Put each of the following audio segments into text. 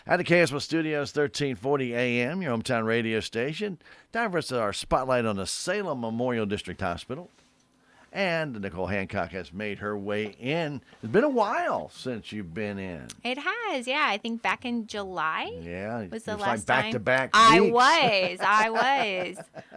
At the KSMO Studios, 1340 AM, your hometown radio station. Time for us to our spotlight on the Salem Memorial District Hospital. And Nicole Hancock has made her way in. It's been a while since you've been in. It has, yeah. I think back in July. Yeah, was the it's last like time. back-to-back I weeks. was.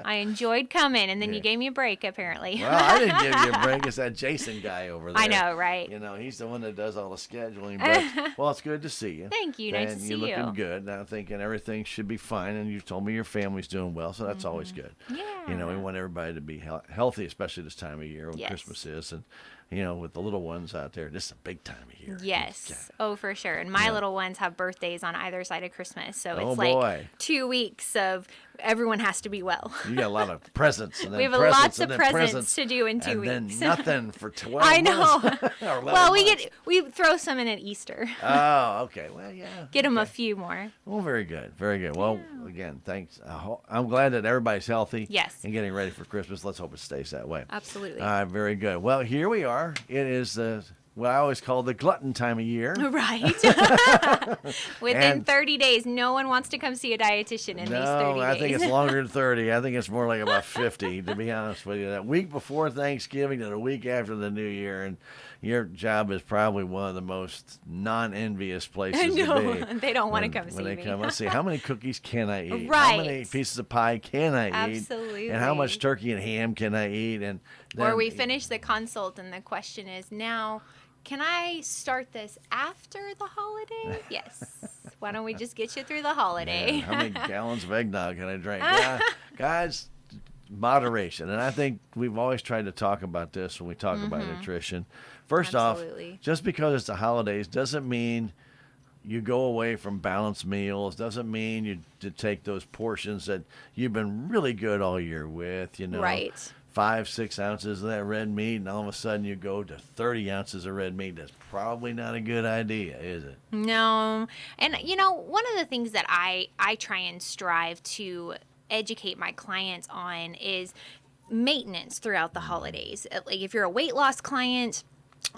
I enjoyed coming, and then you gave me a break, apparently. Well, I didn't give you a break. It's that Jason guy over there. I know, right? You know, he's the one that does all the scheduling. But, well, it's good to see you. Thank you. Nice to see you. And you're looking good. And I'm thinking everything should be fine. And you told me your family's doing well, so that's always good. Yeah. You know, we want everybody to be healthy, especially this time of year when Christmas is. And, you know, with the little ones out there, this is a big time of year. Yes. Oh, for sure. And my little ones have birthdays on either side of Christmas. So it's like 2 weeks of everyone has to be well. You got a lot of presents. And then we have presents, lots of presents to do in 2 weeks. And then nothing for 12 I know. Well, months. we throw some in at Easter. Oh, okay. Well, yeah. Get them a few more. Well, very good. Very good. Well, again, thanks. I'm glad that everybody's healthy. Yes. And getting ready for Christmas. Let's hope it stays that way. Absolutely. All right, very good. Well, here we are. It is what I always call the glutton time of year. Right. Within 30 days, no one wants to come see a dietitian in these 30 days. I think it's longer than 30. I think it's more like about 50, to be honest with you. That week before Thanksgiving and the week after the New Year. And your job is probably one of the most non-envious places to be. They don't want to come see me. When they come, let's see, how many cookies can I eat? Right. How many pieces of pie can I eat? Absolutely. And how much turkey and ham can I eat? And then, or we finish the consult and the question is, now, can I start this after the holiday? Yes. Why don't we just get you through the holiday? Man, how many gallons of eggnog can I drink? Guys, moderation. And I think we've always tried to talk about this when we talk about nutrition. First Absolutely. off, just because it's the holidays doesn't mean you go away from balanced meals, doesn't mean you to take those portions that you've been really good all year with, you know. Right. 5-6 ounces of that red meat, and all of a sudden you go to 30 ounces of red meat. That's probably not a good idea, is it? No. And, you know, one of the things that I try and strive to educate my clients on is maintenance throughout the holidays. Like if you're a weight loss client,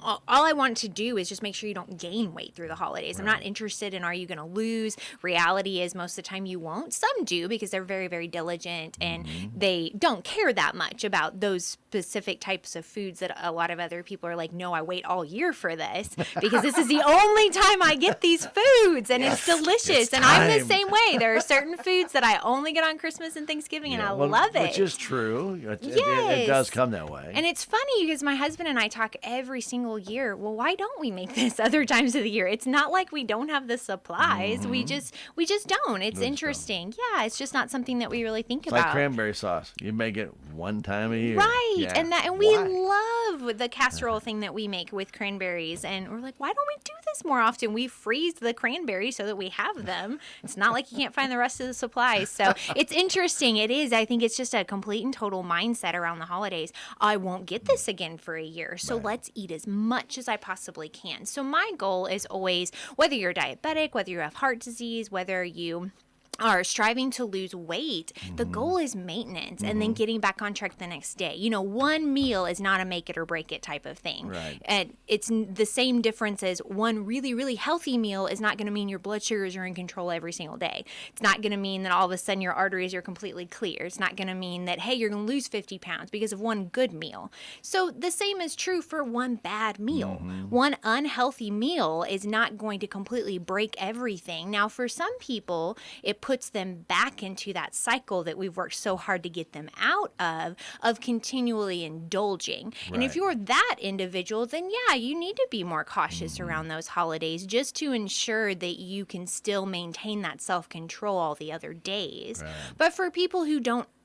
all I want to do is just make sure you don't gain weight through the holidays. Right. I'm not interested in, are you going to lose? Reality is most of the time you won't. Some do because they're very, very diligent and they don't care that much about those specific types of foods that a lot of other people are like, no, I wait all year for this because this is the only time I get these foods and it's delicious. And I'm the same way. There are certain foods that I only get on Christmas and Thanksgiving and I love it. Which is true. Yes. It does come that way. And it's funny because my husband and I talk every single year. Well, why don't we make this other times of the year? It's not like we don't have the supplies. We just don't. It's interesting. Yeah, it's just not something that we really think about. Like cranberry sauce. You make it one time a year. Right. Yeah. And we love the casserole thing that we make with cranberries. And we're like, why don't we do this more often? We freeze the cranberries so that we have them. It's not like you can't find the rest of the supplies. So it's interesting. It is. I think it's just a complete and total mindset around the holidays. I won't get this again for a year. So let's eat as much as I possibly can. So my goal is always, whether you're diabetic, whether you have heart disease, whether you are striving to lose weight, the goal is maintenance and then getting back on track the next day. You know, one meal is not a make it or break it type of thing. Right. And it's the same difference as one really, really healthy meal is not going to mean your blood sugars are in control every single day. It's not going to mean that all of a sudden your arteries are completely clear. It's not going to mean that, hey, you're going to lose 50 pounds because of one good meal. So the same is true for one bad meal. One unhealthy meal is not going to completely break everything. Now, for some people, it puts them back into that cycle that we've worked so hard to get them out of continually indulging. Right. And if you're that individual, then yeah, you need to be more cautious around those holidays just to ensure that you can still maintain that self-control all the other days. Right. But for people who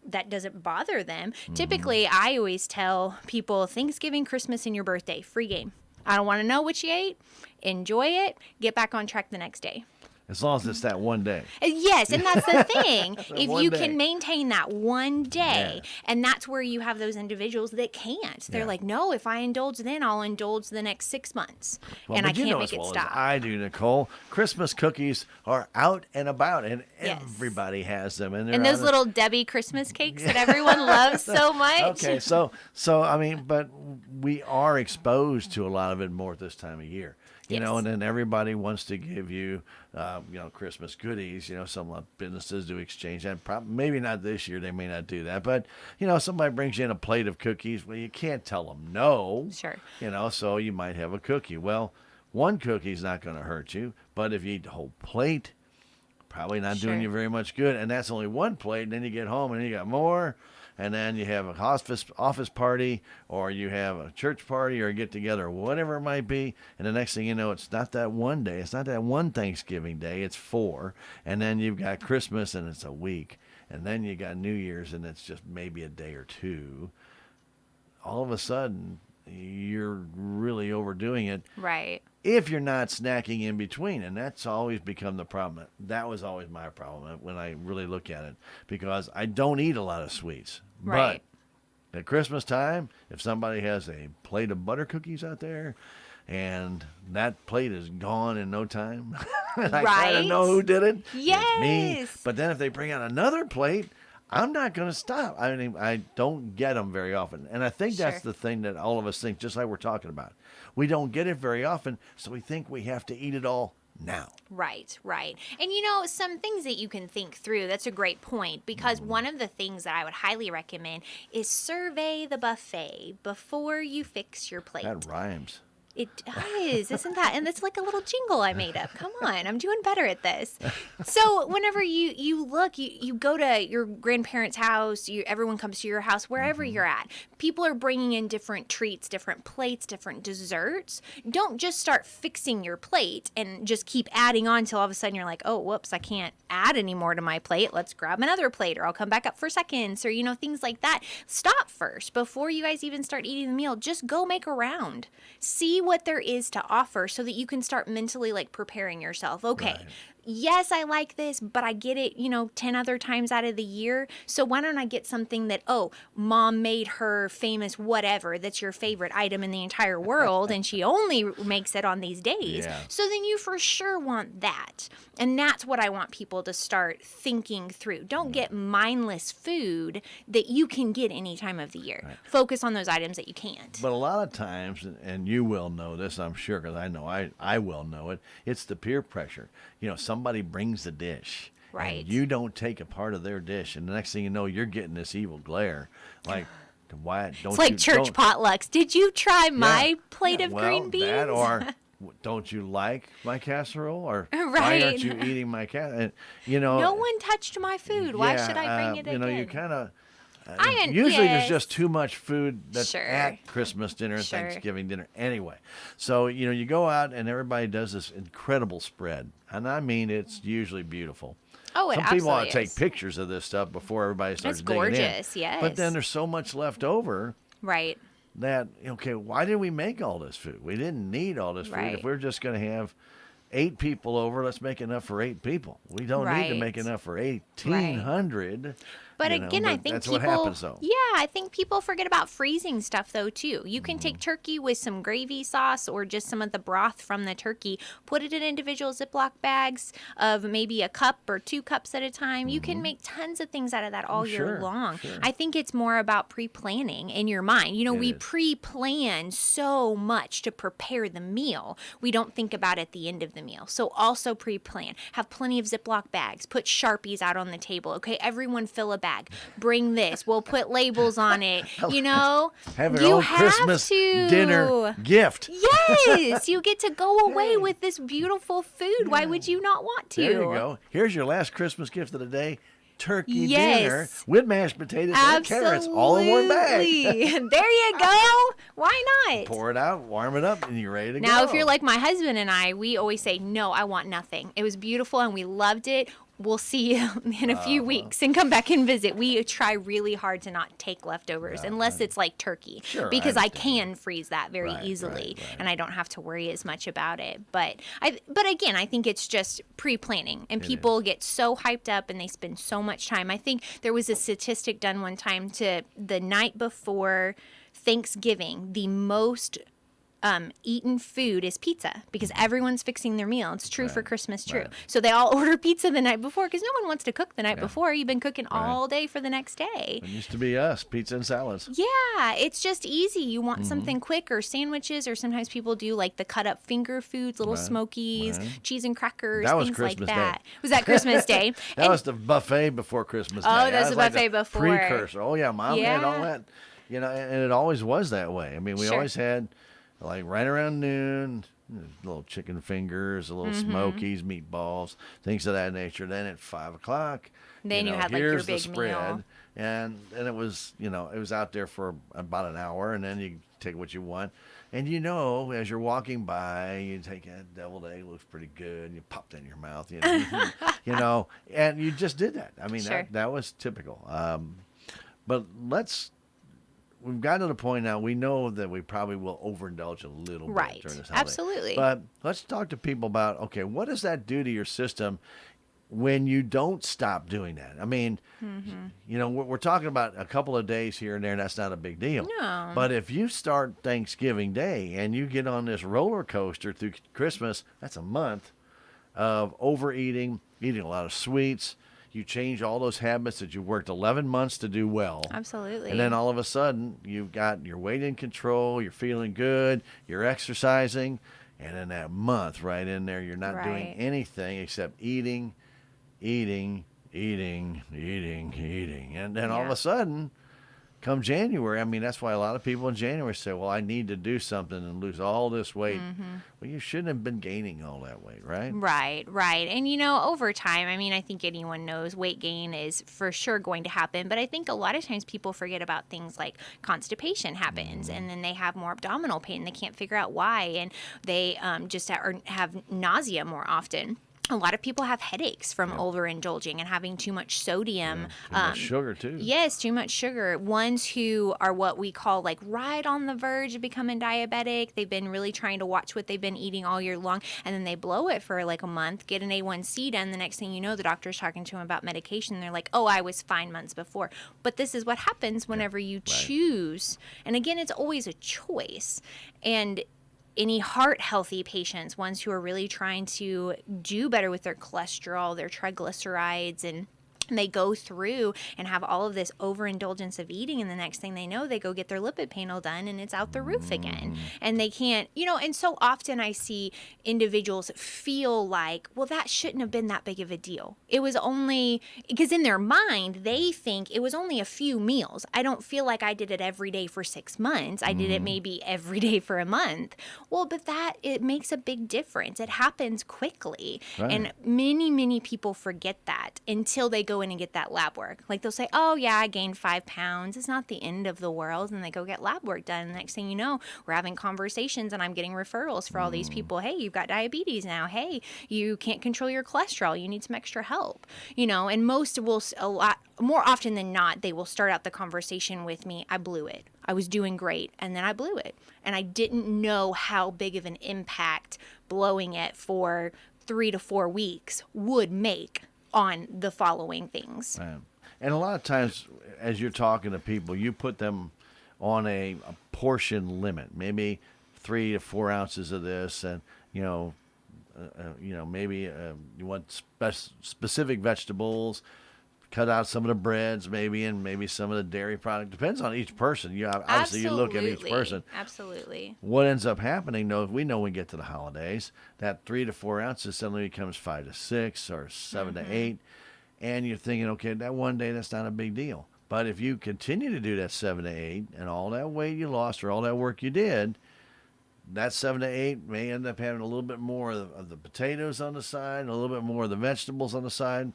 that doesn't bother them, typically I always tell people Thanksgiving, Christmas, and your birthday, free game. I don't want to know what you ate. Enjoy it. Get back on track the next day. As long as it's that one day. Yes, and that's the thing. If you can maintain that one day, and that's where you have those individuals that can't. They're like, no, if I indulge then, I'll indulge the next 6 months. Well, and I can't make it stop. As I do, Nicole. Christmas cookies are out and about, and everybody has them. And those little Debbie Christmas cakes that everyone loves so much. Okay, so I mean, but we are exposed to a lot of it more this time of year. You know, Yes. and then everybody wants to give you, Christmas goodies. Some businesses do exchange that. Maybe not this year. They may not do that. But, somebody brings you in a plate of cookies. Well, you can't tell them no. Sure. So you might have a cookie. Well, one cookie's not going to hurt you. But if you eat the whole plate, probably not doing Sure. you very much good. And that's only one plate. And then you get home and you got more. And then you have a office party, or you have a church party, or a get together, or whatever it might be. And the next thing you know, it's not that one day. It's not that one Thanksgiving day. It's 4. And then you've got Christmas, and it's a week. And then you got New Year's, and it's just maybe a day or two. All of a sudden, you're really overdoing it. Right. If you're not snacking in between, and that's always become the problem. That was always my problem when I really look at it, because I don't eat a lot of sweets. Right. But at Christmas time, if somebody has a plate of butter cookies out there, and that plate is gone in no time, and I kind of Right. know who did it. It's me. Yes. But then if they bring out another plate, I'm not going to stop. I mean, I don't get them very often. And I think that's Sure. the thing that all of us think, just like we're talking about. We don't get it very often, so we think we have to eat it all now. Right, right. And some things that you can think through, that's a great point, because one of the things that I would highly recommend is survey the buffet before you fix your plate. That rhymes. It does, isn't that? And it's like a little jingle I made up. Come on, I'm doing better at this. So whenever you look, you go to your grandparents' house, everyone comes to your house, wherever you're at. People are bringing in different treats, different plates, different desserts. Don't just start fixing your plate and just keep adding on till all of a sudden you're like, oh, whoops, I can't add any more to my plate. Let's grab another plate, or I'll come back up for seconds, or things like that. Stop first before you guys even start eating the meal. Just go make a round. See what there is to offer so that you can start mentally preparing yourself. Okay. Right. Yes, I like this, but I get it, 10 other times out of the year. So why don't I get something that, mom made her famous whatever that's your favorite item in the entire world, and she only makes it on these days. Yeah. So then you for sure want that. And that's what I want people to start thinking through. Don't get mindless food that you can get any time of the year. Right. Focus on those items that you can't. But a lot of times, and you will know this, I'm sure, because I know I will know it, it's the peer pressure. Somebody brings the dish. Right. And you don't take a part of their dish, and the next thing you know, you're getting this evil glare. Like, why don't It's like you, church don't- potlucks. Did you try my Yeah. plate Yeah, of well, green beans? That, or don't you like my casserole? Or why Right. aren't you eating my casserole? No one touched my food. Why yeah, should I bring it again? You kind of. I Usually there's yes. just too much food that's Sure. at Christmas dinner, Sure. Thanksgiving dinner anyway. So, you go out and everybody does this incredible spread. And I mean, it's usually beautiful. Oh, it Some people want to absolutely take is. pictures of this stuff before everybody starts It's digging in. gorgeous, yes. But then there's so much left over Right. that, okay, why did we make all this food? We didn't need all this food. Right. If we're just going to have 8 people over, let's make enough for 8 people. We don't need to Right. make enough for 1,800. But you know, again, I but think that's people. what happens, though. Yeah, I think people forget about freezing stuff though too. You can take turkey with some gravy sauce or just some of the broth from the turkey. Put it in individual Ziploc bags of maybe a cup or 2 cups at a time. You can make tons of things out of that all year Sure, long. sure. I think it's more about pre-planning in your mind. We is. pre-plan so much to prepare the meal. We don't think about it at the end of the meal. So also pre-plan. Have plenty of Ziploc bags. Put Sharpies out on the table. Okay, everyone fill a bag. Bring this. We'll put labels on it. Have You your own have Christmas to. dinner gift. Yes, you get to go away with this beautiful food. Why would you not want to? There you go. Here's your last Christmas gift of the day. Turkey Yes. dinner with mashed potatoes and carrots all in one bag. Absolutely. There you go. Why not? Pour it out, warm it up, and you're ready to go. Now, if you're like my husband and I, we always say, no, I want nothing. It was beautiful and we loved it. We'll see you in a few weeks and come back and visit. We try really hard to not take leftovers unless it's like turkey. Sure, I because I understand. can freeze that very Right, easily right. and I don't have to worry as much about it. But again, I think it's just pre-planning and people get so hyped up and they spend so much time. I think there was a statistic done one time to the night before Thanksgiving, the most eaten food is pizza because everyone's fixing their meal. It's true for Christmas, true. Right. So they all order pizza the night before because no one wants to cook the night before. You've been cooking all day for the next day. It used to be us, pizza and salads. Yeah, it's just easy. You want something quick, or sandwiches, or sometimes people do like the cut up finger foods, little smokies, cheese and crackers, That was things Christmas like that. Day. Was that Christmas Day? That was the buffet before Christmas Day. Oh, that's was the like buffet before. Precursor. Oh, yeah, Mom had all that. You know, and it always was that way. I mean, we always had, like, right around noon, little chicken fingers, a little smokies, meatballs, things of that nature. Then at 5 o'clock, then you had like here's your big the spread. meal. And it was, it was out there for about an hour, and then you take what you want. And as you're walking by, you take a deviled egg, looks pretty good, and you pop that in your mouth, and you just did that. I mean, that was typical. But we've gotten to the point now, we know that we probably will overindulge a little bit during this holiday. Absolutely. But let's talk to people about, okay, what does that do to your system when you don't stop doing that? I mean, we're talking about a couple of days here and there, and that's not a big deal. No. But if you start Thanksgiving Day and you get on this roller coaster through Christmas, that's a month of overeating, eating a lot of sweets. You change all those habits that you worked 11 months to do well. Absolutely. And then all of a sudden, you've got your weight in control, you're feeling good, you're exercising, and in that month right in there, you're not doing anything except eating. And then all of a sudden, come January, I mean, that's why a lot of people in January say, well, I need to do something and lose all this weight. Well, you shouldn't have been gaining all that weight, right? Right. And, over time, I mean, I think anyone knows weight gain is for sure going to happen. But I think a lot of times people forget about things like constipation happens, and then they have more abdominal pain. They can't figure out why, and they just have nausea more often. A lot of people have headaches from overindulging and having too much sodium. Too much sugar, too. Yes, too much sugar. Ones who are what we call like right on the verge of becoming diabetic. They've been really trying to watch what they've been eating all year long, and then they blow it for like a month, get an A1C done. The next thing you know, the doctor's talking to them about medication. They're like, oh, I was fine months before. But this is what happens whenever you choose. And again, it's always a choice. And any heart healthy patients, ones who are really trying to do better with their cholesterol, their triglycerides, and they go through and have all of this overindulgence of eating, and the next thing they know, they go get their lipid panel done and it's out the roof again. And they can't, and so often I see individuals feel like, well, that shouldn't have been that big of a deal. It was only, because in their mind, they think it was only a few meals. I don't feel like I did it every day for 6 months. I did it maybe every day for a month. Well, but it makes a big difference. It happens quickly. Right. And many, many people forget that until they go in and get that lab work. Like they'll say, oh yeah, I gained 5 pounds. It's not the end of the world. And they go get lab work done. And the next thing you know, we're having conversations and I'm getting referrals for all these people. Hey, you've got diabetes now. Hey, you can't control your cholesterol. You need some extra help. And most will, a lot more often than not, they will start out the conversation with me, I blew it. I was doing great. And then I blew it. And I didn't know how big of an impact blowing it for 3 to 4 weeks would make on the following things. Right. And a lot of times, as you're talking to people, you put them on a portion limit, maybe 3 to 4 ounces of this, and maybe you want specific vegetables. Cut out some of the breads, maybe, and maybe some of the dairy product. Depends on each person. Obviously, you look at each person. Absolutely. What ends up happening, though, we know when we get to the holidays, that 3 to 4 ounces suddenly becomes 5 to 6 or 7 to 8, and you're thinking, okay, that one day, that's not a big deal. But if you continue to do that 7 to 8, and all that weight you lost or all that work you did, that 7 to 8 may end up having a little bit more of the potatoes on the side, and a little bit more of the vegetables on the side.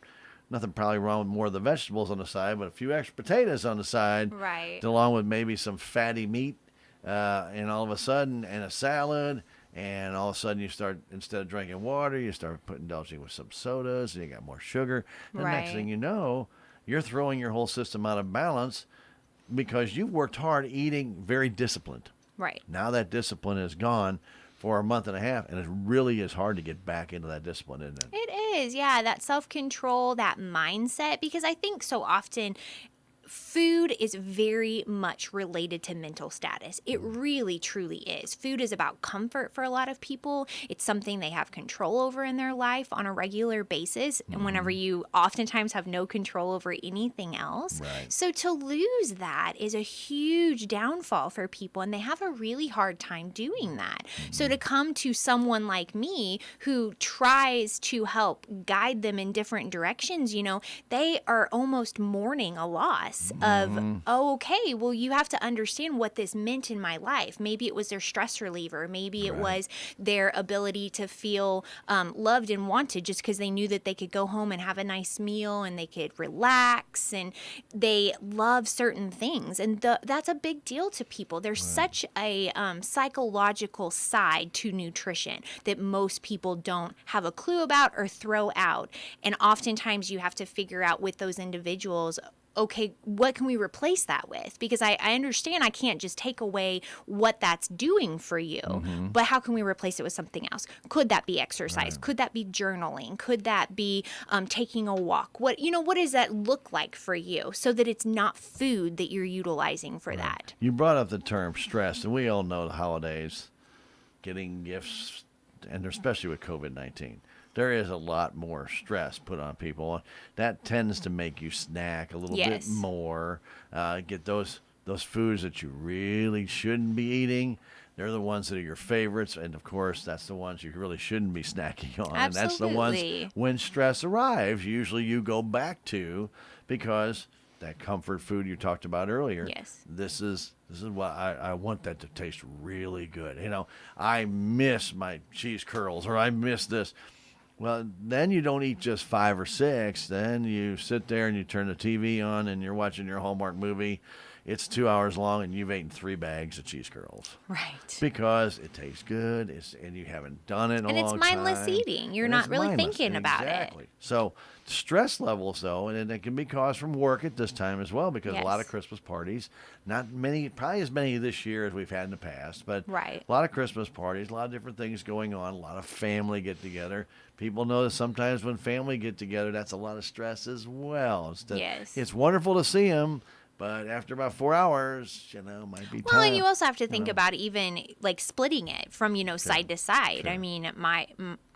Nothing probably wrong with more of the vegetables on the side, but a few extra potatoes on the side, right? Along with maybe some fatty meat, and all of a sudden, and a salad, and all of a sudden you start, instead of drinking water, you start indulging with some sodas, and you got more sugar. The next thing you know, you're throwing your whole system out of balance because you've worked hard eating very disciplined. Right. Now that discipline is gone for a month and a half, and it really is hard to get back into that discipline, isn't it? It is, yeah, that self-control, that mindset, because I think so often food is very much related to mental status. It really, truly is. Food is about comfort for a lot of people. It's something they have control over in their life on a regular basis. And whenever you oftentimes have no control over anything else. Right. So to lose that is a huge downfall for people, and they have a really hard time doing that. So to come to someone like me who tries to help guide them in different directions, they are almost mourning a loss of, oh, okay, well, you have to understand what this meant in my life. Maybe it was their stress reliever. Maybe it was their ability to feel loved and wanted just because they knew that they could go home and have a nice meal and they could relax and they love certain things. And that's a big deal to people. There's such a psychological side to nutrition that most people don't have a clue about or throw out. And oftentimes you have to figure out with those individuals, okay, what can we replace that with? Because I understand I can't just take away what that's doing for you, but how can we replace it with something else? Could that be exercise? Could that be journaling? Could that be taking a walk? What does that look like for you so that it's not food that you're utilizing for that? You brought up the term stress, and we all know the holidays, getting gifts, and especially with COVID-19. There is a lot more stress put on people. That tends to make you snack a little bit more, get those foods that you really shouldn't be eating. They're the ones that are your favorites, and of course, that's the ones you really shouldn't be snacking on. Absolutely. And that's the ones when stress arrives, usually you go back to, because that comfort food you talked about earlier. Yes. This is what I want that to taste really good. I miss my cheese curls, or I miss this. Well, then you don't eat just 5 or 6. Then you sit there and you turn the TV on and you're watching your Hallmark movie. It's 2 hours long and you've eaten 3 bags of cheese curls. Right. Because it tastes good, and you haven't done it in a long time. And it's mindless eating. You're not really thinking about it. Exactly. So stress levels, though, and it can be caused from work at this time as well, because a lot of Christmas parties, not many, probably as many this year as we've had in the past, but a lot of Christmas parties, a lot of different things going on, a lot of family get together. People know that sometimes when family get together, that's a lot of stress as well. It's wonderful to see them, but after about 4 hours, might be time. Well, and you also have to think about even like splitting it from, side to side. Sure. I mean, my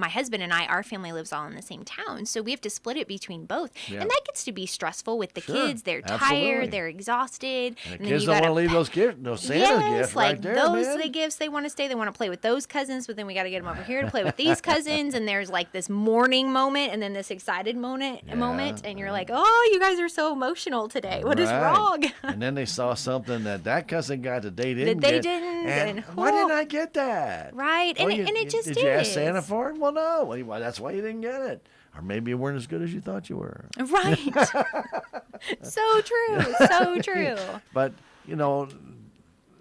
husband and I, our family lives all in the same town, so we have to split it between both. Yeah. And that gets to be stressful with the kids. They're Absolutely. tired, they're exhausted. And the kids don't want to leave those gifts, those Santa gifts right there, those man. the gifts they want to stay. They want to play with those cousins, but then we got to get them over here to play with these cousins. And there's like this mourning moment and then this excited moment, and you're like, oh, you guys are so emotional today. What is wrong? And then they saw something that cousin got that they didn't that they get. didn't. And why didn't I get that? Right. And it just is. Did you ask Santa for it? Well, no. Well, that's why you didn't get it. Or maybe you weren't as good as you thought you were. Right. So true. So true. But,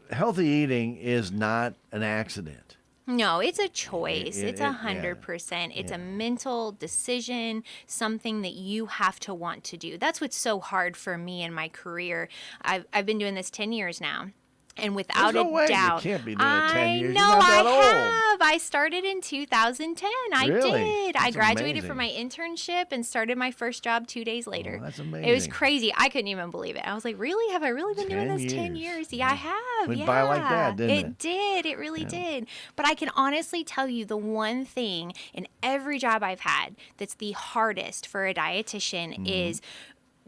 healthy eating is not an accident. No, it's a choice. It's 100%. It's a mental decision, something that you have to want to do. That's what's so hard for me in my career. I've been doing this 10 years now. And without There's no way. doubt, You can't be doing it 10 years. I know, You're not that I old. have. I started in 2010. I Really? did. That's I graduated amazing. from my internship and started my first job 2 days later. Oh, that's amazing. It was crazy. I couldn't even believe it. I was like, really? Have I really been doing this 10 years? Yeah, I have. Went by like that, didn't it? It did. It really did. But I can honestly tell you the one thing in every job I've had that's the hardest for a dietitian is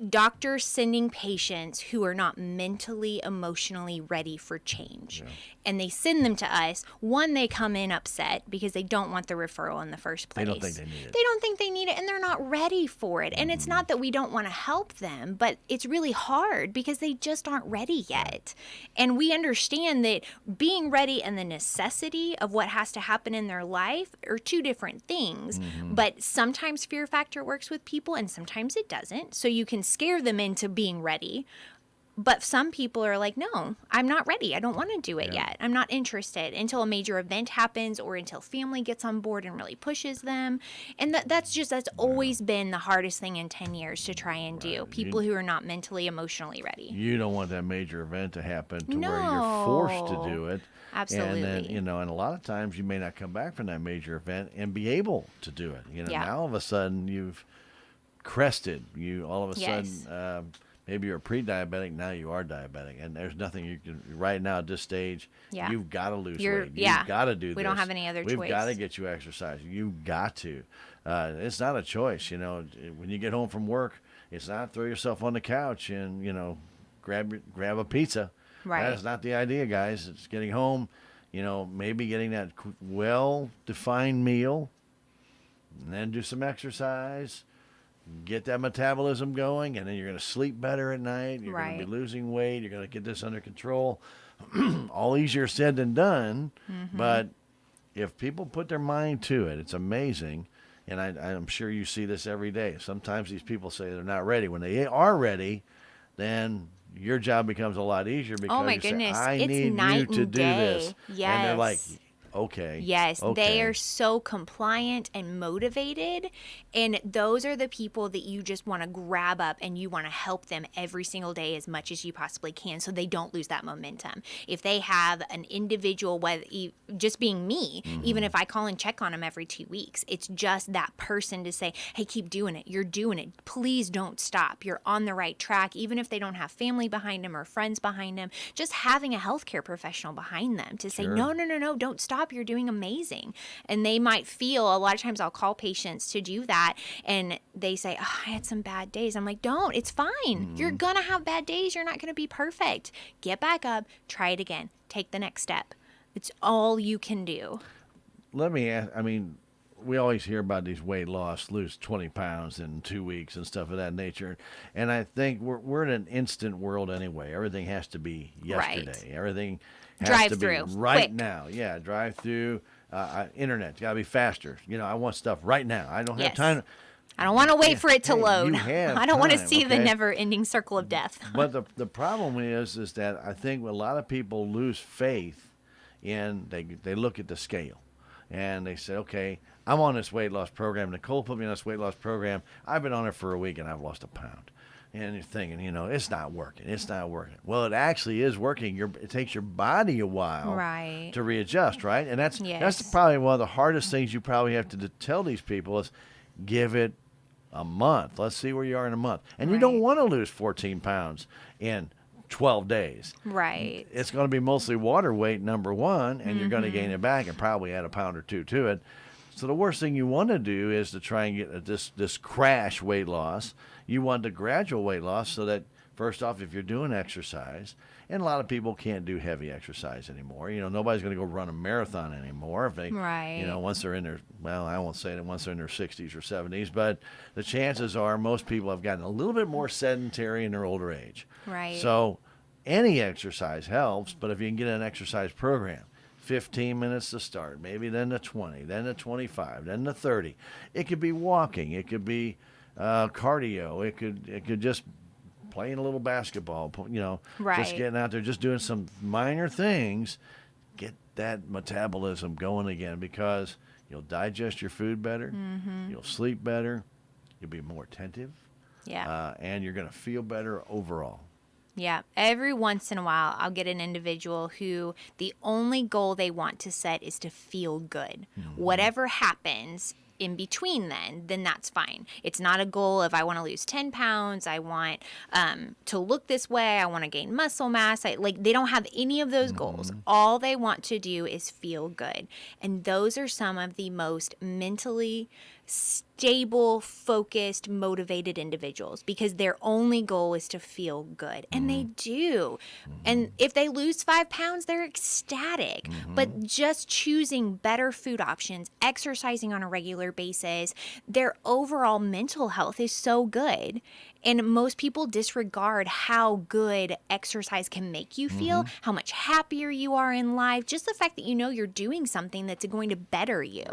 doctors sending patients who are not mentally, emotionally ready for change. Yeah. And they send them to us. One, they come in upset because they don't want the referral in the first place. They don't think they need it. They don't think they need it, and they're not ready for it. And it's not that we don't want to help them, but it's really hard because they just aren't ready yet. And we understand that being ready and the necessity of what has to happen in their life are two different things. But sometimes fear factor works with people, and sometimes it doesn't. So you can scare them into being ready. But some people are like, no, I'm not ready. I don't want to do it yet. I'm not interested until a major event happens or until family gets on board and really pushes them. And that's always been the hardest thing in 10 years to try and do. People who are not mentally, emotionally ready. You don't want that major event to happen to where you're forced to do it. Absolutely. And then, and a lot of times you may not come back from that major event and be able to do it. Now all of a sudden you've crested. You all of a sudden Maybe you're pre-diabetic, now you are diabetic, and there's nothing you can right now at this stage. Yeah. You've got to lose You're- weight. yeah. You've got to do this. We don't have any other We've choice. got to get you exercise. You've got to. It's not a choice. You know, when you get home from work, it's not throw yourself on the couch and grab a pizza. Right. That is not the idea, guys. It's getting home. Maybe getting that well-defined meal, and then do some exercise. Get that metabolism going, and then you're going to sleep better at night. You're going to be losing weight. You're going to get this under control. All easier said than done, but if people put their mind to it, it's amazing. And I'm sure you see this every day. Sometimes these people say they're not ready. When they are ready, then your job becomes a lot easier because Oh my you goodness, say, I it's need night you to and do day. this. Yes. And they're like, okay. Yes, okay. they are so compliant and motivated, and those are the people that you just want to grab up and you want to help them every single day as much as you possibly can so they don't lose that momentum. If they have an individual, just being me, even if I call and check on them every 2 weeks, it's just that person to say, hey, keep doing it. You're doing it. Please don't stop. You're on the right track. Even if they don't have family behind them or friends behind them, just having a healthcare professional behind them to say, Sure. no, don't stop. You're doing amazing. And they might feel, a lot of times I'll call patients to do that and they say, oh, I had some bad days. I'm like, don't, it's fine. You're going to have bad days. You're not going to be perfect. Get back up, try it again, take the next step. It's all you can do. Let me ask, we always hear about these weight loss, lose 20 pounds in 2 weeks and stuff of that nature. And I think we're in an instant world anyway. Everything has to be yesterday. Right. Everything has Drive to through, be right quick. now. Yeah, drive through. Internet's got to be faster. I want stuff right now. I don't have Yes. time. I don't want to wait for it to Hey, load. you have I don't want to time, see the okay? never-ending circle of death. But the problem is that I think a lot of people lose faith in, they look at the scale and they say, okay, I'm on this weight loss program. Nicole put me on this weight loss program. I've been on it for a week and I've lost a pound. And you're thinking, it's not working. It's not working. Well, it actually is working. It takes your body a while Right. to readjust, right? And that's Yes. probably one of the hardest things you probably have to tell these people is give it a month. Let's see where you are in a month. And you don't Right. want to lose 14 pounds in 12 days. Right. It's going to be mostly water weight, number one, and you're going to gain it back and probably add a pound or two to it. So the worst thing you want to do is to try and get this crash weight loss. You want the gradual weight loss so that, first off, if you're doing exercise, and a lot of people can't do heavy exercise anymore. Nobody's going to go run a marathon anymore if they, Right. once they're in their, well, I won't say that once they're in their 60s or 70s, but the chances are most people have gotten a little bit more sedentary in their older age. Right. So any exercise helps, but if you can get an exercise program, 15 minutes to start, maybe then to 20, then to 25, then to 30. It could be walking. It could be cardio. It could just playing a little basketball, Right. just getting out there, just doing some minor things, get that metabolism going again because you'll digest your food better, you'll sleep better, you'll be more attentive, and you're going to feel better overall. Yeah. Every once in a while, I'll get an individual who the only goal they want to set is to feel good. Whatever happens in between then that's fine. It's not a goal of I want to lose 10 pounds. I want to look this way. I want to gain muscle mass. They don't have any of those goals. All they want to do is feel good. And those are some of the most mentally stable, focused, motivated individuals because their only goal is to feel good. And they do. And if they lose 5 pounds, they're ecstatic. But just choosing better food options, exercising on a regular basis, their overall mental health is so good. And most people disregard how good exercise can make you feel, how much happier you are in life, just the fact that you're doing something that's going to better you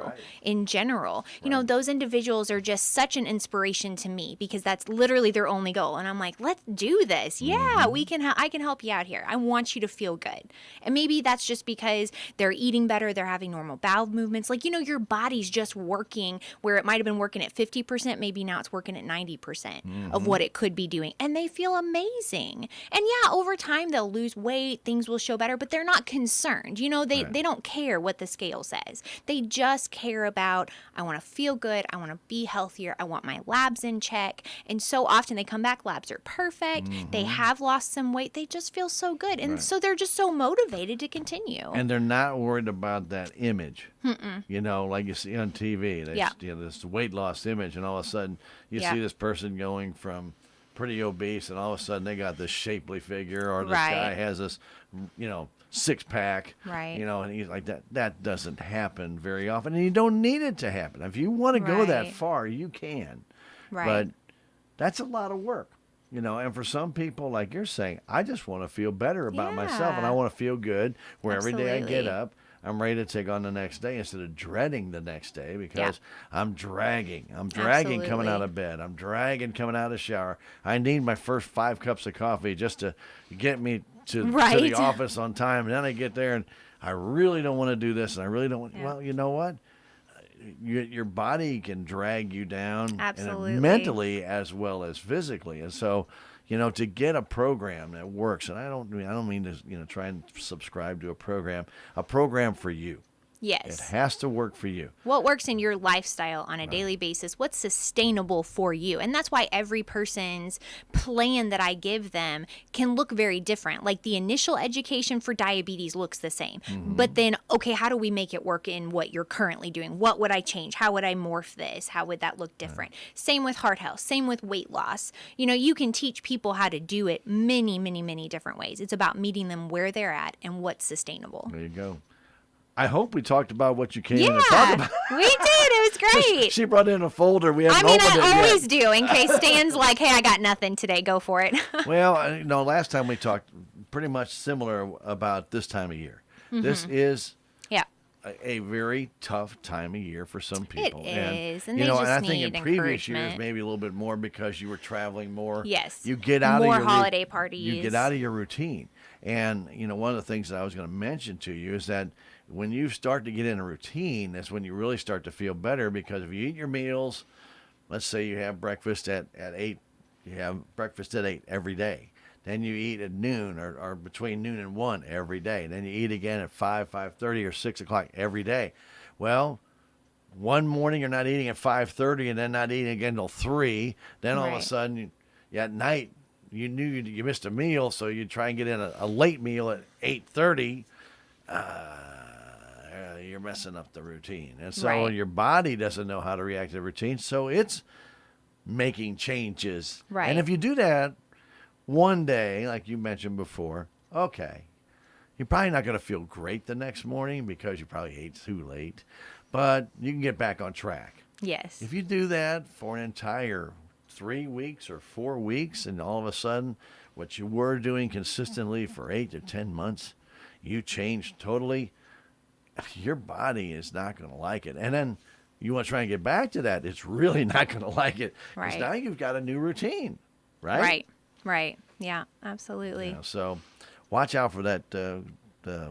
in general. Those individuals are just such an inspiration to me because that's literally their only goal. And I'm like, let's do this. Yeah, we can. I can help you out here. I want you to feel good. And maybe that's just because they're eating better, they're having normal bowel movements. Your body's just working where it might have been working at 50%, maybe now it's working at 90% of what what it could be doing. And they feel amazing. And yeah, over time they'll lose weight, things will show better, but they're not concerned. You know, they don't care what the scale says. They just care about, I want to feel good, I want to be healthier, I want my labs in check. And so often they come back, labs are perfect, they have lost some weight, they just feel so good. And so they're just so motivated to continue. And they're not worried about that image. You know, like you see on TV, you know, this weight loss image, and all of a sudden you see this person going from pretty obese, and all of a sudden they got this shapely figure, or this guy has this, you know, six-pack, you know, and he's like, that doesn't happen very often, and you don't need it to happen. If you want to go that far, you can. But that's a lot of work. You know, and for some people, like you're saying, I just want to feel better about myself, and I want to feel good where every day I get up, I'm ready to take on the next day instead of dreading the next day because I'm dragging. I'm dragging coming out of bed. I'm dragging coming out of the shower. I need my first 5 cups of coffee just to get me to the office on time. And then I get there, and I really don't want to do this, and I really don't want well, you know what? Your body can drag you down and mentally as well as physically. And so, you know, to get a program that works, and I don't mean to, you know, try and subscribe to a program for you. Yes. It has to work for you. What works in your lifestyle on a daily basis? What's sustainable for you? And that's why every person's plan that I give them can look very different. Like the initial education for diabetes looks the same. But then, okay, how do we make it work in what you're currently doing? What would I change? How would I morph this? How would that look different? Same with heart health. Same with weight loss. You know, you can teach people how to do it many, many, many different ways. It's about meeting them where they're at and what's sustainable. There you go. I hope we talked about what you came in to talk about. We did. It was great. She brought in a folder. We haven't opened it yet. I always do in case Stan's like, hey, I got nothing today. Go for it. Well, you know, last time we talked pretty much similar about this time of year. This is a very tough time of year for some people. It is. And you they know, just and I think in need previous years encouragement. maybe a little bit more because you were traveling more. Yes. You get out more of your holiday parties. You get out of your routine. And, you know, one of the things that I was going to mention to you is that when you start to get in a routine, that's when you really start to feel better, because if you eat your meals, let's say you have breakfast at 8, you have breakfast at 8 every day. Then you eat at noon or between noon and 1 every day. Then you eat again at 5, 5:30 or 6 o'clock every day. Well, one morning you're not eating at 5:30 and then not eating again until 3. Then all of a sudden, at night, you knew you missed a meal, so you try and get in a late meal at 8:30. You're messing up the routine. And so your body doesn't know how to react to the routine, so it's making changes. Right. And if you do that one day, like you mentioned before, okay, you're probably not going to feel great the next morning because you probably ate too late, but you can get back on track. Yes. If you do that for an entire 3 weeks or 4 weeks, and all of a sudden what you were doing consistently for 8 to 10 months, you change totally, your body is not going to like it. And then you want to try and get back to that, it's really not going to like it. Because now you've got a new routine, right? Right. Yeah, absolutely. You know, so watch out for that the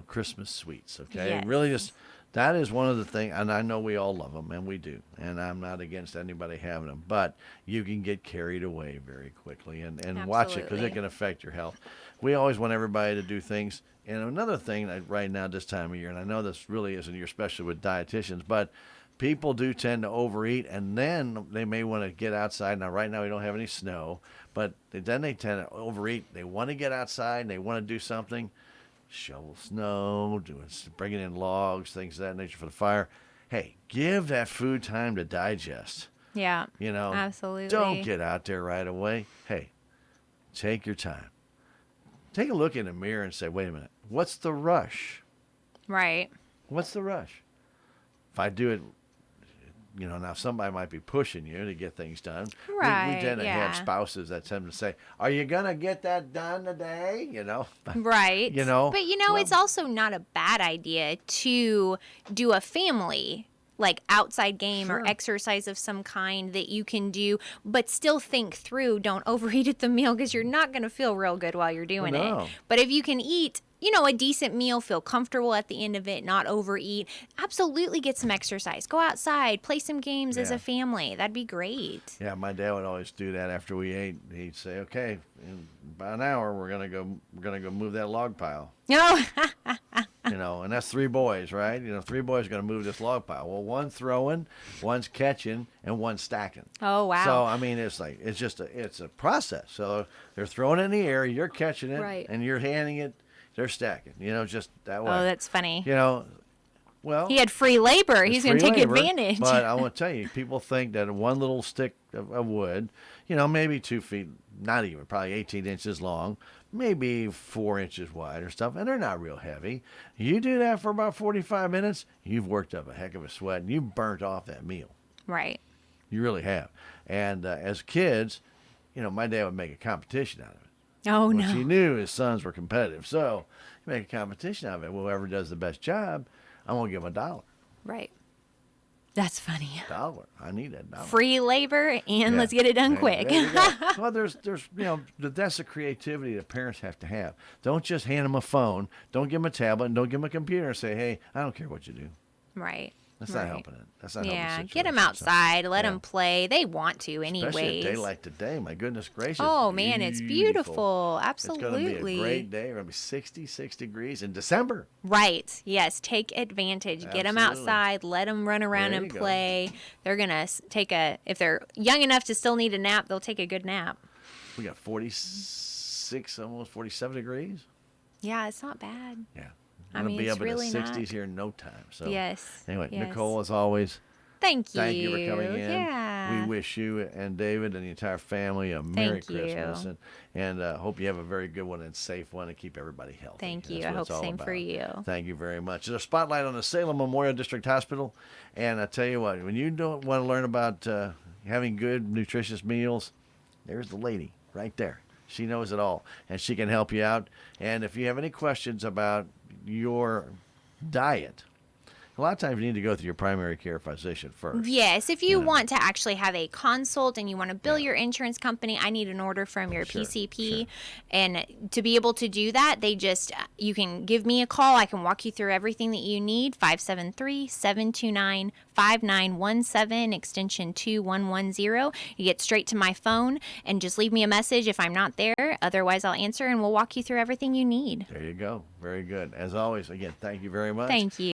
Christmas sweets, okay? Yes. Really just, that is one of the things, and I know we all love them, and we do, and I'm not against anybody having them, but you can get carried away very quickly, and watch it, because it can affect your health. We always want everybody to do things. And another thing that right now this time of year, and I know this really isn't your specialty with dietitians, but people do tend to overeat, and then they may want to get outside. Now, right now we don't have any snow, but then they tend to overeat. They want to get outside, and they want to do something, shovel snow, bringing in logs, things of that nature for the fire. Hey, give that food time to digest. Yeah. You know, absolutely. Don't get out there right away. Hey, take your time. Take a look in the mirror and say, wait a minute, what's the rush? Right. What's the rush? If I do it, you know, now somebody might be pushing you to get things done. Right. We tend to have spouses that tend to say, are you going to get that done today? You know? Right. You know? But, you know, it's also not a bad idea to do a family like outside game or exercise of some kind that you can do, but still think through, don't overeat at the meal, because you're not going to feel real good while you're doing it. But if you can eat a decent meal, feel comfortable at the end of it, not overeat. Absolutely get some exercise. Go outside, play some games as Yeah. a family. That'd be great. Yeah, my dad would always do that after we ate. He'd say, "Okay, in about an hour, we're gonna go move that log pile." No. And that's 3 boys, right? 3 boys are gonna move this log pile. Well, one's throwing, one's catching, and one's stacking. Oh, wow. So I mean, it's a process. So they're throwing it in the air, you're catching it, Right. and you're handing it. They're stacking. Just that way. Oh, that's funny. Well, He had free labor. He's going to take advantage. But I want to tell you, people think that one little stick of wood, maybe 2 feet, not even, probably 18 inches long, maybe 4 inches wide or stuff, and they're not real heavy. You do that for about 45 minutes, you've worked up a heck of a sweat, and you burnt off that meal. Right. You really have. And as kids, my dad would make a competition out of it. Oh, Which no. he knew his sons were competitive. So you make a competition out of it. Whoever does the best job, I'm going to give him $1. Right. That's funny. $1. I need that $1. Free labor, and let's get it done quick. There you go. Well, there's that's the creativity that parents have to have. Don't just hand them a phone. Don't give them a tablet. And don't give them a computer and say, "Hey, I don't care what you do." Right. That's right. not helping it. That's not helping the Yeah, situation. get them outside. Let Yeah. them play. They want to anyways. Especially a day like today. My goodness gracious. Oh, man, it's beautiful. Absolutely. It's going to be a great day. It's going to be 66 degrees in December. Right. Yes. Take advantage. Get them Absolutely. outside. Let them run around There and you go. play. They're going to if they're young enough to still need a nap, they'll take a good nap. We got 46, almost 47 degrees. Yeah, it's not bad. Yeah. I We're going mean, to be it's up really in the not. 60s here in no time. So Yes. anyway, yes. Nicole, as always, Thank you. thank you for coming in. Yeah. We wish you and David and the entire family a Merry Thank you. Christmas. And hope you have a very good one and safe one and keep everybody healthy. Thank you. That's I what hope it's all same for about. you. Thank you very much. There's a spotlight on the Salem Memorial District Hospital. And I tell you what, when you don't want to learn about having good, nutritious meals, there's the lady right there. She knows it all, and she can help you out. And if you have any questions about your diet, a lot of times you need to go through your primary care physician first. Yes, if you Yeah. want to actually have a consult and you want to bill your insurance company, I need an order from your Sure, PCP. sure. And to be able to do that, you can give me a call. I can walk you through everything that you need. 573-729-5917, extension 2110. You get straight to my phone and just leave me a message if I'm not there. Otherwise, I'll answer and we'll walk you through everything you need. There you go. Very good. As always, again, thank you very much. Thank you.